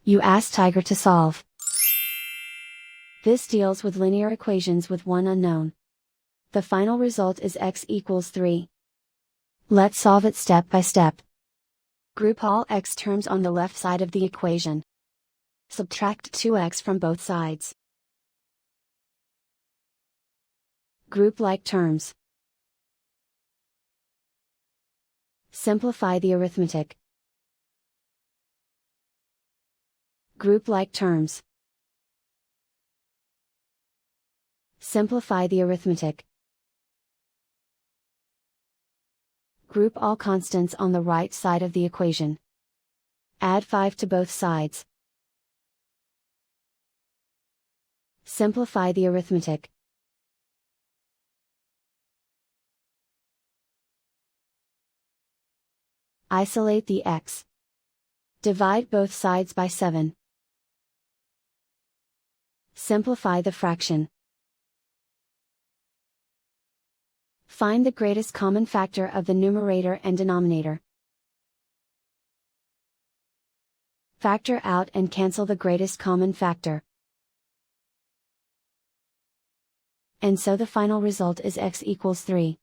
You ask Tiger to solve. This deals with linear equations with one unknown. The final result is x equals 3. Let's solve it step by step. Group all x terms on the left side of the equation. Subtract 2x from both sides. Group like terms. Simplify the arithmetic. Group like terms. Simplify the arithmetic. Group all constants on the right side of the equation. Add 5 to both sides. Simplify the arithmetic. Isolate the x. Divide both sides by 7. Simplify the fraction. Find the greatest common factor of the numerator and denominator. Factor out and cancel the greatest common factor. And so the final result is x equals 3.